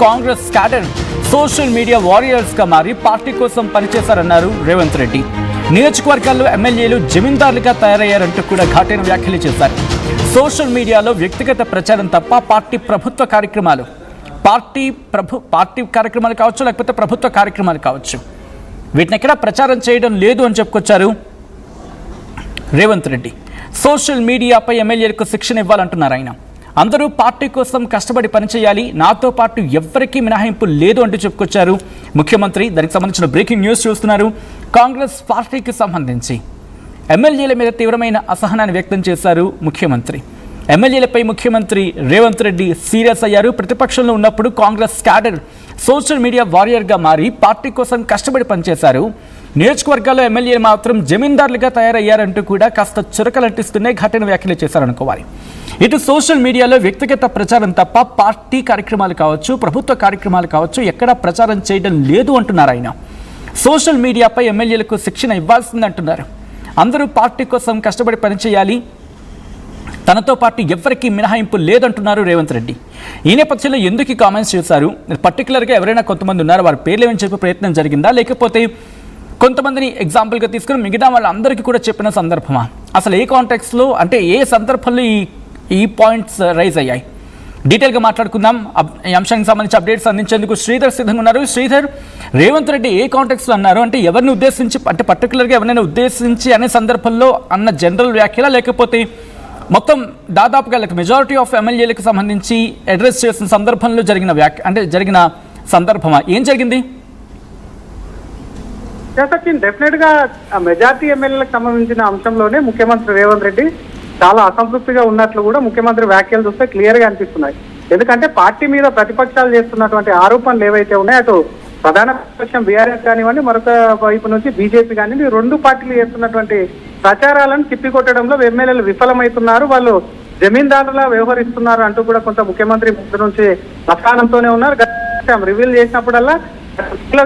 Congress cadre social media warriors గా మారి party కోసం పనిచేశారన్నారు రేవంత్ రెడ్డి. నియోజకవర్గాల్లో ఎమ్మెల్యేలు జమీందారులుగా తయారయ్యారంటూ కూడా ఘాటైన వ్యాఖ్యలు చేశారు. సోషల్ మీడియాలో వ్యక్తిగత ప్రచారం తప్ప పార్టీ కార్యక్రమాలు కావచ్చు, లేకపోతే ప్రభుత్వ కార్యక్రమాలు కావచ్చు, వీటిని ఎక్కడా ప్రచారం చేయడం లేదు అని చెప్పుకొచ్చారు రేవంత్ రెడ్డి. సోషల్ మీడియాపై ఎమ్మెల్యేలకు శిక్షణ ఇవ్వాలంటున్నారు ఆయన. అందరూ పార్టీ కోసం కష్టపడి పనిచేయాలి, నాతో పాటు ఎవ్వరికీ మినహాయింపు లేదు అంటూ చెప్పుకొచ్చారు ముఖ్యమంత్రి. దానికి సంబంధించిన బ్రేకింగ్ న్యూస్ చూస్తున్నారు. కాంగ్రెస్ పార్టీకి సంబంధించి ఎమ్మెల్యేల మీద తీవ్రమైన అసహనాన్ని వ్యక్తం చేశారు ముఖ్యమంత్రి. ఎమ్మెల్యేలపై ముఖ్యమంత్రి రేవంత్ రెడ్డి సీరియస్ అయ్యారు. ప్రతిపక్షంలో ఉన్నప్పుడు కాంగ్రెస్ క్యాడర్ సోషల్ మీడియా వారియర్గా మారి పార్టీ కోసం కష్టపడి పనిచేశారు. నియోజకవర్గాల్లో ఎమ్మెల్యేలు మాత్రం జమీందారులుగా తయారయ్యారంటూ కూడా కాస్త చురకలంటిస్తూనే ఘటన వ్యాఖ్యలు చేశారనుకోవాలి. ఇటు సోషల్ మీడియాలో వ్యక్తిగత ప్రచారం తప్ప పార్టీ కార్యక్రమాలు కావచ్చు, ప్రభుత్వ కార్యక్రమాలు కావచ్చు, ఎక్కడా ప్రచారం చేయడం లేదు అంటున్నారు ఆయన. సోషల్ మీడియాపై ఎమ్మెల్యేలకు శిక్షణ ఇవ్వాల్సిందంటున్నారు. అందరూ పార్టీ కోసం కష్టపడి పనిచేయాలి, తనతో పాటు ఎవరికి మినహాయింపు లేదంటున్నారు రేవంత్ రెడ్డి. ఈ నేపథ్యంలో ఎందుకు కామెంట్స్ చేశారు, పర్టికులర్గా ఎవరైనా కొంతమంది ఉన్నారు, వారి పేర్లు ఏమని చెప్పే ప్రయత్నం జరిగిందా, లేకపోతే కొంతమందిని ఎగ్జాంపుల్గా తీసుకుని మిగతా వాళ్ళందరికీ కూడా చెప్పిన సందర్భమా, అసలు ఏ కాంటెక్స్లో, అంటే ఏ సందర్భంలో ఈ పాయింట్స్ రైజ్ అయ్యాయి? డీటెయిల్గా మాట్లాడుకుందాం. ఈ అంశానికి సంబంధించి అప్డేట్స్ అందించేందుకు శ్రీధర్ సిద్ధంగా ఉన్నారు. శ్రీధర్, రేవంత్ రెడ్డి ఏ కాంటెక్స్లో అన్నారు, అంటే ఎవరిని ఉద్దేశించి, అంటే పర్టికులర్గా ఎవరైనా ఉద్దేశించి అనే సందర్భంలో అన్న జనరల్ వ్యాఖ్యల, లేకపోతే మొత్తం దాదాపుగా మెజారిటీ ఆఫ్ ఎమ్మెల్యేలకు సంబంధించి అడ్రస్ చేసిన సందర్భంలో జరిగిన సందర్భమా, ఏం జరిగింది? సచిన్, డెఫినెట్ గా మెజార్టీ ఎమ్మెల్యేలకు సంబంధించిన అంశంలోనే ముఖ్యమంత్రి రేవంత్ రెడ్డి చాలా అసంతృప్తిగా ఉన్నట్లు కూడా ముఖ్యమంత్రి వ్యాఖ్యలు చూస్తే క్లియర్ గా అనిపిస్తున్నాయి. ఎందుకంటే పార్టీ మీద ప్రతిపక్షాలు చేస్తున్నటువంటి ఆరోపణలు ఏవైతే ఉన్నాయో, అటు ప్రధాన ప్రతిపక్షం బీఆర్ఎస్ కానివ్వండి, మరొక వైపు నుంచి బీజేపీ కానివ్వండి, రెండు పార్టీలు చేస్తున్నటువంటి ప్రచారాలను తిప్పికొట్టడంలో ఎమ్మెల్యేలు విఫలమవుతున్నారు, వాళ్ళు జమీందారులా వ్యవహరిస్తున్నారు అంటూ కూడా కొంత ముఖ్యమంత్రి ముందు నుంచి అసహనంతోనే ఉన్నారు. రివీల్ చేసినప్పుడల్లా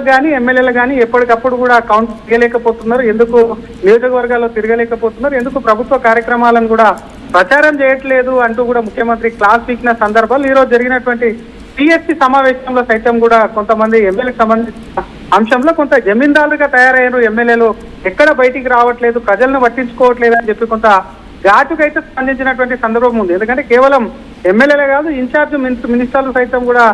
కానీ ఎమ్మెల్యేలు కానీ ఎప్పటికప్పుడు కూడా కౌంట్ చేయలేకపోతున్నారు, ఎందుకు నియోజకవర్గాల్లో తిరగలేకపోతున్నారు, ఎందుకు ప్రభుత్వ కార్యక్రమాలను కూడా ప్రచారం చేయట్లేదు అంటూ కూడా ముఖ్యమంత్రి క్లాస్ పీకిన సందర్భాలు ఈ రోజు జరిగినటువంటి పిఎస్సి సమావేశంలో సైతం కూడా కొంతమంది ఎమ్మెల్యేలకు సంబంధించిన అంశంలో కొంత జమీందారులుగా తయారయ్యారు ఎమ్మెల్యేలు, ఎక్కడ బయటికి రావట్లేదు, ప్రజలను పట్టించుకోవట్లేదు అని చెప్పి కొంత ఘాటుకైతే స్పందించినటువంటి సందర్భం ఉంది. ఎందుకంటే కేవలం ఎమ్మెల్యేలే కాదు, ఇన్ఛార్జ్ మినిస్టర్లు సైతం కూడా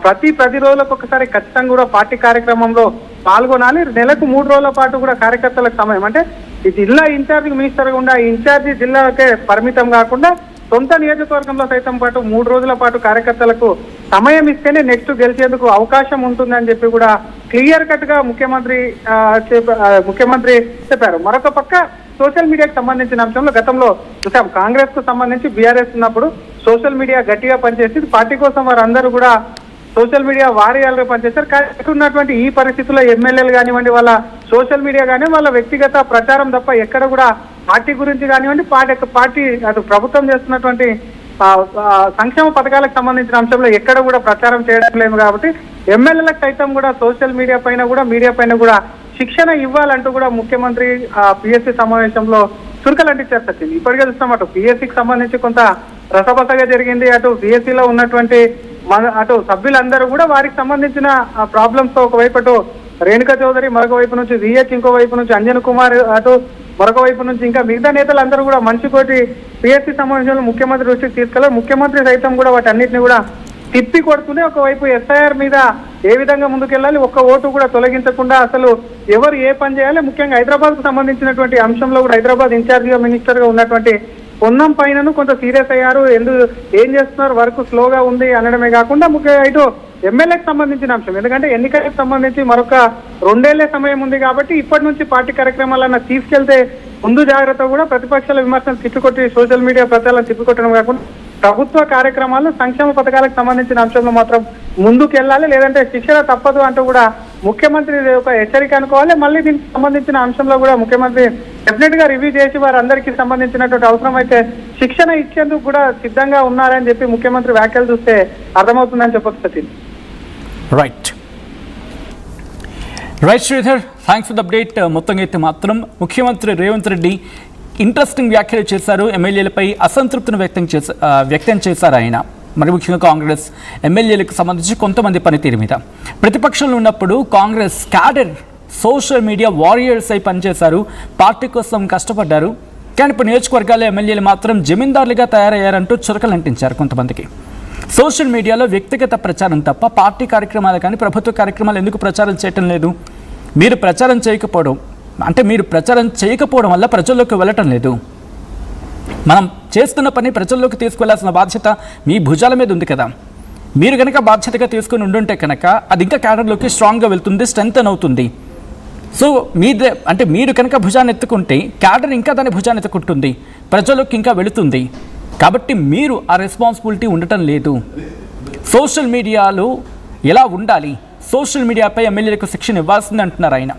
ప్రతి రోజులకు ఒకసారి ఖచ్చితంగా కూడా పార్టీ కార్యక్రమంలో పాల్గొనాలి. నెలకు 3 రోజుల పాటు కూడా కార్యకర్తలకు సమయం, అంటే ఈ జిల్లా ఇన్ఛార్జ్ మినిస్టర్ కూడా ఇన్ఛార్జి జిల్లాకే పరిమితం కాకుండా సొంత నియోజకవర్గంలో సైతం పాటు 3 రోజుల పాటు కార్యకర్తలకు సమయం ఇస్తేనే నెక్స్ట్ గెలిచేందుకు అవకాశం ఉంటుందని చెప్పి కూడా క్లియర్ కట్ గా ముఖ్యమంత్రి చెప్పారు. మరొక పక్క సోషల్ మీడియాకి సంబంధించిన అంశంలో గతంలో చూసాం, కాంగ్రెస్ కు సంబంధించి బీఆర్ఎస్ ఉన్నప్పుడు సోషల్ మీడియా గట్టిగా పనిచేసి పార్టీ కోసం వారందరూ కూడా సోషల్ మీడియా వారియర్లుగా పనిచేస్తారు. కానీ ఉన్నటువంటి ఈ పరిస్థితుల్లో ఎమ్మెల్యేలు కానివ్వండి, వాళ్ళ సోషల్ మీడియా కానీ వాళ్ళ వ్యక్తిగత ప్రచారం తప్ప ఎక్కడ కూడా పార్టీ గురించి కానివ్వండి, పార్టీ అటు ప్రభుత్వం చేస్తున్నటువంటి సంక్షేమ పథకాలకు సంబంధించిన అంశంలో ఎక్కడ కూడా ప్రచారం చేయడం లేదు. కాబట్టి ఎమ్మెల్యేలకు సైతం కూడా సోషల్ మీడియా పైన కూడా శిక్షణ ఇవ్వాలంటూ కూడా ముఖ్యమంత్రి పిఎస్సి సమావేశంలో చురుకలంటించారు. సచిన్, ఇప్పటికే చూస్తాం, అటు పిఎస్సికి సంబంధించి కొంత రసపసగా జరిగింది. అటు పిఎస్సిలో ఉన్నటువంటి అటు సభ్యులందరూ కూడా వారికి సంబంధించిన ప్రాబ్లమ్స్ తో ఒకవైపు అటు రేణుకా చౌదరి, మరొక వైపు నుంచి విహెచ్, ఇంకో వైపు నుంచి అంజన్ కుమార్, అటు మరొక వైపు నుంచి ఇంకా మిగతా నేతలందరూ కూడా మంచికోటి పిఎస్సి సమావేశంలో ముఖ్యమంత్రి దృష్టికి తీసుకెళ్లారు. ముఖ్యమంత్రి సైతం కూడా వాటి అన్నింటినీ కూడా తిప్పి కొడుతూనే ఒకవైపు ఎస్ఐఆర్ మీద ఏ విధంగా ముందుకెళ్ళాలి, ఒక్క ఓటు కూడా తొలగించకుండా అసలు ఎవరు ఏ పని చేయాలి, ముఖ్యంగా హైదరాబాద్ కు సంబంధించినటువంటి అంశంలో కూడా హైదరాబాద్ ఇన్ఛార్జిగా మినిస్టర్ గా ఉన్నటువంటి పొన్నం పైనను కొంత సీరియస్ అయ్యారు. ఏం చేస్తున్నారు, వర్క్ స్లోగా ఉంది అనడమే కాకుండా ముఖ్యంగా ఇటు ఎమ్మెల్యేకి సంబంధించిన అంశం, ఎందుకంటే ఎన్నికలకు సంబంధించి మరొక 2 ఏళ్లే సమయం ఉంది కాబట్టి ఇప్పటి నుంచి పార్టీ కార్యక్రమాలన్నా తీసుకెళ్తే ముందు జాగ్రత్త కూడా ప్రతిపక్షాల విమర్శలు తిప్పికొట్టి సోషల్ మీడియా ప్రచారాలను తిప్పికొట్టడం కాకుండా ప్రభుత్వ కార్యక్రమాలు, సంక్షేమ పథకాలకు సంబంధించిన అంశంలో మాత్రం ముందుకెళ్ళాలి, లేదంటే శిక్షణ తప్పదు అంటూ కూడా ముఖ్యమంత్రి ఒక హెచ్చరిక అనుకోవాలి. మళ్ళీ దీనికి సంబంధించిన అంశంలో కూడా ముఖ్యమంత్రి డెఫినెట్ గా రివ్యూ చేసి వారందరికీ సంబంధించినటువంటి అవసరం అయితే శిక్షణ ఇచ్చేందుకు కూడా సిద్ధంగా ఉన్నారని చెప్పి ముఖ్యమంత్రి వ్యాఖ్యలు చూస్తే అర్థమవుతుందని చెప్పొచ్చు. Sachin, right Sridhar, thanks for the update. మొత్తంగా అయితే మాత్రం ముఖ్యమంత్రి రేవంత్ రెడ్డి ఇంట్రెస్టింగ్ వ్యాఖ్యలు చేశారు. ఎమ్మెల్యేలపై అసంతృప్తిని వ్యక్తం చేశారు ఆయన. మరి ముఖ్యంగా కాంగ్రెస్ ఎమ్మెల్యేలకు సంబంధించి కొంతమంది పనితీరు మీద. ప్రతిపక్షంలో ఉన్నప్పుడు Congress cadre social media warriors అయి పనిచేశారు, పార్టీ కోసం కష్టపడ్డారు. కానీ ఇప్పుడు నియోజకవర్గాల్లో ఎమ్మెల్యేలు మాత్రం జమీందారులుగా తయారయ్యారంటూ చురకలు అంటించారు కొంతమందికి. సోషల్ మీడియాలో వ్యక్తిగత ప్రచారం తప్ప పార్టీ కార్యక్రమాలు కానీ ప్రభుత్వ కార్యక్రమాలు ఎందుకు ప్రచారం చేయటం లేదు? మీరు ప్రచారం చేయకపోవడం వల్ల ప్రజల్లోకి వెళ్ళటం లేదు. మనం చేస్తున్న పని ప్రజల్లోకి తీసుకువెళ్లాల్సిన బాధ్యత మీ భుజాల మీద ఉంది కదా. మీరు కనుక బాధ్యతగా తీసుకుని ఉండుంటే కనుక అది ఇంకా క్యాడర్లోకి స్ట్రాంగ్గా వెళ్తుంది, స్ట్రెంగ్తన్ అవుతుంది. సో మీరు కనుక భుజాన్ని ఎత్తుకుంటే క్యాడర్ ఇంకా దాని భుజాన్ని ఎత్తుకుంటుంది, ప్రజల్లోకి ఇంకా వెళుతుంది. కాబట్టి మీరు ఆ రెస్పాన్సిబిలిటీ ఉండటం లేదు. సోషల్ మీడియాలో ఎలా ఉండాలి, సోషల్ మీడియాపై ఎమ్మెల్యేలకు శిక్షణ ఇవ్వాల్సింది అంటున్నారు ఆయన.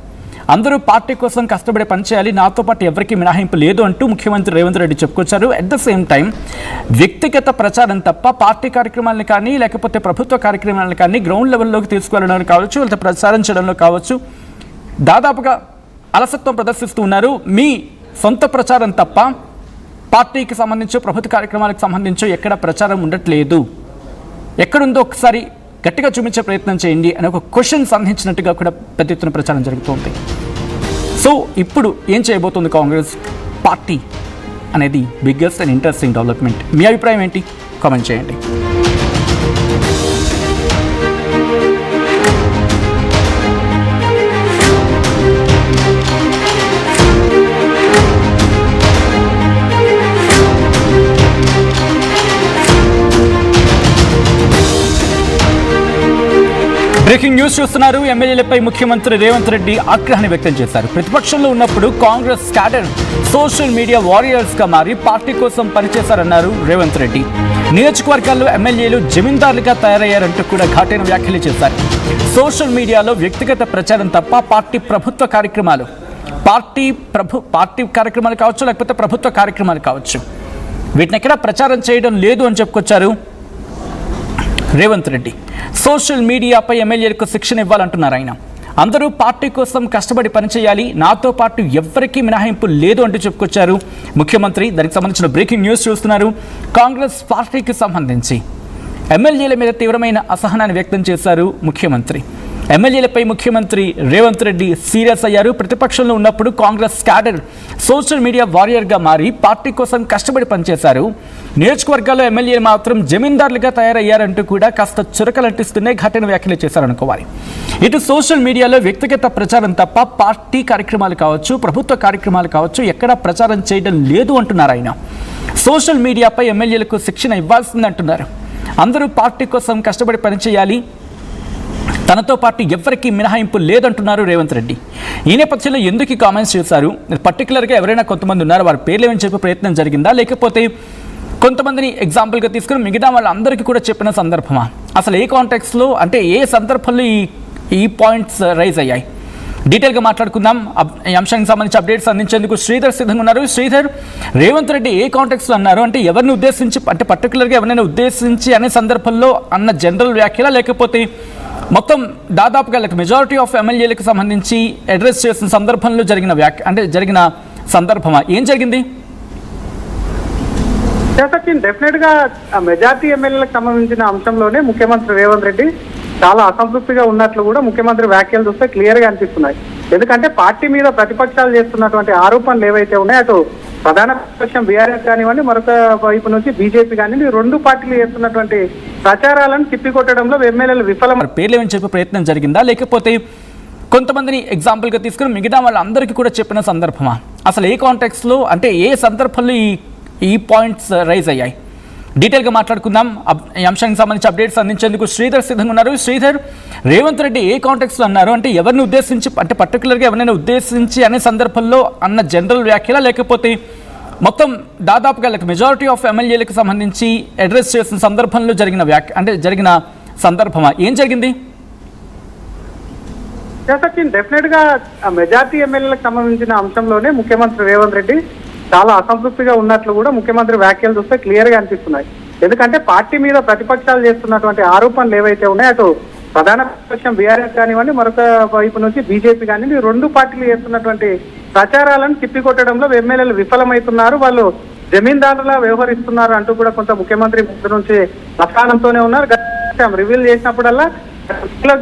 అందరూ పార్టీ కోసం కష్టపడి పనిచేయాలి, నాతో పాటు ఎవరికీ మినహాయింపు లేదు అంటూ ముఖ్యమంత్రి రేవంత్ రెడ్డి చెప్పుకొచ్చారు. అట్ ద సేమ్ టైం వ్యక్తిగత ప్రచారం తప్ప పార్టీ కార్యక్రమాలను కానీ లేకపోతే ప్రభుత్వ కార్యక్రమాలను కానీ గ్రౌండ్ లెవెల్లోకి తీసుకువెళ్ళడానికి కావచ్చు, లేదా ప్రచారం చేయడంలో కావచ్చు దాదాపుగా అలసత్వం ప్రదర్శిస్తూ ఉన్నారు. మీ సొంత ప్రచారం తప్ప పార్టీకి సంబంధించి ప్రభుత్వ కార్యక్రమాలకు సంబంధించి ఎక్కడ ప్రచారం ఉండట్లేదు. ఎక్కడుందో ఒకసారి గట్టిగా చూపించే ప్రయత్నం చేయండి అని ఒక క్వశ్చన్ సంధించినట్టుగా కూడా పెద్ద ఎత్తున ప్రచారం జరుగుతుంది. సో ఇప్పుడు ఏం చేయబోతుంది కాంగ్రెస్ పార్టీ అనేది బిగ్గెస్ట్ అండ్ ఇంట్రెస్టింగ్ డెవలప్మెంట్. మీ అభిప్రాయం ఏంటి? కామెంట్ చేయండి. బ్రేకింగ్ న్యూస్ చూస్తున్నారు. ఎమ్మెల్యేలపై ముఖ్యమంత్రి రేవంత్ రెడ్డి ఆగ్రహాన్ని వ్యక్తం చేశారు. ప్రతిపక్షంలో ఉన్నప్పుడు కాంగ్రెస్ క్యాడర్ సోషల్ మీడియా వారియర్స్గా మారి పార్టీ కోసం పనిచేశారన్నారు రేవంత్ రెడ్డి. నియోజకవర్గాల్లో ఎమ్మెల్యేలు జమీందారులుగా తయారయ్యారంటూ కూడా ఘాటైన వ్యాఖ్యలు చేశారు. సోషల్ మీడియాలో వ్యక్తిగత ప్రచారం తప్ప పార్టీ కార్యక్రమాలు కావచ్చు, లేకపోతే ప్రభుత్వ కార్యక్రమాలు కావచ్చు, వీటిని ఎక్కడ ప్రచారం చేయడం లేదు అని చెప్పుకొచ్చారు రేవంత్ రెడ్డి. సోషల్ మీడియాపై ఎమ్మెల్యేలకు శిక్షణ ఇవ్వాలంటున్నారు ఆయన. అందరూ పార్టీ కోసం కష్టపడి పనిచేయాలి, నాతో పాటు ఎవరికీ మినహాయింపు లేదు అంటూ చెప్పుకొచ్చారు ముఖ్యమంత్రి. దానికి సంబంధించిన బ్రేకింగ్ న్యూస్ చూస్తున్నారు. కాంగ్రెస్ పార్టీకి సంబంధించి ఎమ్మెల్యేల మీద తీవ్రమైన అసహనాన్ని వ్యక్తం చేశారు ముఖ్యమంత్రి. ఎమ్మెల్యేలపై ముఖ్యమంత్రి రేవంత్ రెడ్డి సీరియస్ అయ్యారు. ప్రతిపక్షంలో ఉన్నప్పుడు కాంగ్రెస్ క్యాడర్ సోషల్ మీడియా వారియర్గా మారి పార్టీ కోసం కష్టపడి పనిచేశారు. నియోజకవర్గాల్లో ఎమ్మెల్యేలు మాత్రం జమీందారులుగా తయారయ్యారంటూ కూడా కాస్త చురకలంటిస్తూనే ఘటన వ్యాఖ్యలు చేశారనుకోవాలి. ఇటు సోషల్ మీడియాలో వ్యక్తిగత ప్రచారం తప్ప పార్టీ కార్యక్రమాలు కావచ్చు, ప్రభుత్వ కార్యక్రమాలు కావచ్చు ఎక్కడా ప్రచారం చేయడం లేదు అంటున్నారు ఆయన. సోషల్ మీడియాపై ఎమ్మెల్యేలకు శిక్షణ ఇవ్వాల్సింది అంటున్నారు. అందరూ పార్టీ కోసం కష్టపడి పనిచేయాలి, తనతో పాటు ఎవరికీ మినహాయింపు లేదంటున్నారు రేవంత్ రెడ్డి. ఈ నేపథ్యంలో ఎందుకు కామెంట్స్ చేశారు? పర్టికులర్గా ఎవరైనా కొంతమంది ఉన్నారు, వారి పేర్లు ఏమని చెప్పే ప్రయత్నం జరిగిందా, లేకపోతే కొంతమందిని ఎగ్జాంపుల్గా తీసుకుని మిగతా వాళ్ళందరికీ కూడా చెప్పిన సందర్భమా? అసలు ఏ కాంటెక్స్లో, అంటే ఏ సందర్భంలో ఈ పాయింట్స్ రైజ్ అయ్యాయి? డీటెయిల్గా మాట్లాడుకుందాం. ఈ అంశానికి సంబంధించి అప్డేట్స్ అందించేందుకు శ్రీధర్ సిద్ధంగా ఉన్నారు. శ్రీధర్, రేవంత్ రెడ్డి ఏ కాంటెక్స్లో అన్నారు? అంటే ఎవరిని ఉద్దేశించి, అంటే పర్టికులర్గా ఎవరైనా ఉద్దేశించి అనే సందర్భంలో అన్న జనరల్ వ్యాఖ్యలా, లేకపోతే మొత్తం దాదాపుగా మెజారిటీ ఆఫ్ ఎమ్మెల్యేలకు సంబంధించి అడ్రస్ చేసిన సందర్భంలో జరిగిన సందర్భమా? ఏం జరిగింది? డెఫినెట్ గా మెజార్టీ ఎమ్మెల్యేలకు సంబంధించిన అంశంలోనే ముఖ్యమంత్రి రేవంత్ రెడ్డి చాలా అసంతృప్తిగా ఉన్నట్లు కూడా ముఖ్యమంత్రి వ్యాఖ్యలు చూస్తే క్లియర్ గా అనిపిస్తున్నాయి. ఎందుకంటే పార్టీ మీద ప్రతిపక్షాలు చేస్తున్నటువంటి ఆరోపణలు ఏవైతే ఉన్నాయో, అటు ప్రధాన ప్రతిపక్షం బీఆర్ఎస్ కానివ్వండి, మరొక వైపు నుంచి బీజేపీ కానివ్వండి, రెండు పార్టీలు చేస్తున్నటువంటి ప్రచారాలను తిప్పికొట్టడంలో ఎమ్మెల్యేలు విఫలం. పేర్లు ఏమని చెప్పే ప్రయత్నం జరిగిందా, లేకపోతే కొంతమందిని ఎగ్జాంపుల్గా తీసుకుని మిగతా వాళ్ళందరికీ కూడా చెప్పిన సందర్భమా? అసలు ఏ కాంటెక్స్లో, అంటే ఏ సందర్భంలో ఈ పాయింట్స్ రైజ్ అయ్యాయి? డీటెయిల్గా మాట్లాడుకుందాం. ఈ అంశానికి సంబంధించి అప్డేట్స్ అందించేందుకు శ్రీధర్ సిద్ధంగా ఉన్నారు. శ్రీధర్, రేవంత్ రెడ్డి ఏ కాంటెక్స్లో అన్నారు? అంటే ఎవరిని ఉద్దేశించి, అంటే పర్టికులర్గా ఎవరైనా ఉద్దేశించి అనే సందర్భంలో అన్న జనరల్ వ్యాఖ్యలా, లేకపోతే మొత్తం దాదాపుగా మెజారిటీ ఆఫ్ ఎమ్మెల్యేలకు సంబంధించి అడ్రస్ చేసిన సందర్భంలో జరిగిన సందర్భమా? ఏం జరిగింది? డెఫినెట్ గా మెజార్టీ ఎమ్మెల్యేలకు సంబంధించిన అంశంలోనే ముఖ్యమంత్రి రేవంత్ రెడ్డి చాలా అసంతృప్తిగా ఉన్నట్లు కూడా ముఖ్యమంత్రి వ్యాఖ్యలు చూస్తే క్లియర్ గా అనిపిస్తున్నాయి. ఎందుకంటే పార్టీ మీద ప్రతిపక్షాలు చేస్తున్నటువంటి ఆరోపణలు ఏవైతే ఉన్నాయో, అటు ప్రధాన ప్రతిపక్షం బీఆర్ఎస్ కానివ్వండి, మరొక వైపు నుంచి బీజేపీ కానివ్వండి, రెండు పార్టీలు చేస్తున్నటువంటి ప్రచారాలను తిప్పికొట్టడంలో ఎమ్మెల్యేలు విఫలమవుతున్నారు. వాళ్ళు జమీందారులా వ్యవహరిస్తున్నారు అంటూ కూడా కొంత ముఖ్యమంత్రి ముందు నుంచి అసహనంతోనే ఉన్నారు. రివీల్ చేసినప్పుడల్లా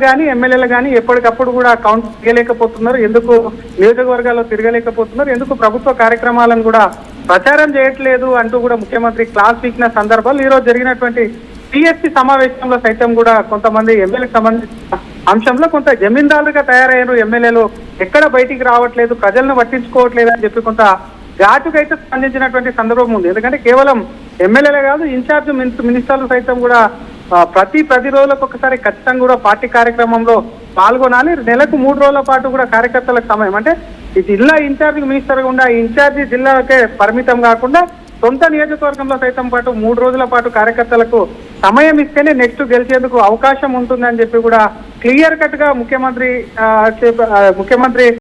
కానీ ఎమ్మెల్యేలు కానీ ఎప్పటికప్పుడు కూడా కౌంట్ చేయలేకపోతున్నారు, ఎందుకు నియోజకవర్గాల్లో తిరగలేకపోతున్నారు, ఎందుకు ప్రభుత్వ కార్యక్రమాలను కూడా ప్రచారం చేయట్లేదు అంటూ కూడా ముఖ్యమంత్రి క్లాస్ పీకిన సందర్భాలు ఈ రోజు జరిగినటువంటి పిఎస్సి సమావేశంలో సైతం కూడా కొంతమంది ఎమ్మెల్యేలకు సంబంధించిన అంశంలో కొంత జమీందారులుగా తయారయ్యారు ఎమ్మెల్యేలు, ఎక్కడ బయటికి రావట్లేదు, ప్రజలను పట్టించుకోవట్లేదు అని చెప్పి కొంత ఘాటుకైతే స్పందించినటువంటి సందర్భం ఉంది. ఎందుకంటే కేవలం ఎమ్మెల్యేలే కాదు, ఇన్ఛార్జ్ మినిస్టర్లు సైతం కూడా ప్రతి రోజులకు ఒకసారి ఖచ్చితంగా కూడా పార్టీ కార్యక్రమంలో పాల్గొనాలి. నెలకు 3 రోజుల పాటు కూడా కార్యకర్తలకు సమయం, అంటే ఈ జిల్లా ఇన్ఛార్జ్ మినిస్టర్ గుండా ఇన్ఛార్జి జిల్లాకే పరిమితం కాకుండా సొంత నియోజకవర్గంలో సైతం పాటు 3 రోజుల పాటు కార్యకర్తలకు సమయం ఇస్తేనే నెక్స్ట్ గెలిచేందుకు అవకాశం ఉంటుందని చెప్పి కూడా క్లియర్ కట్ గా ముఖ్యమంత్రి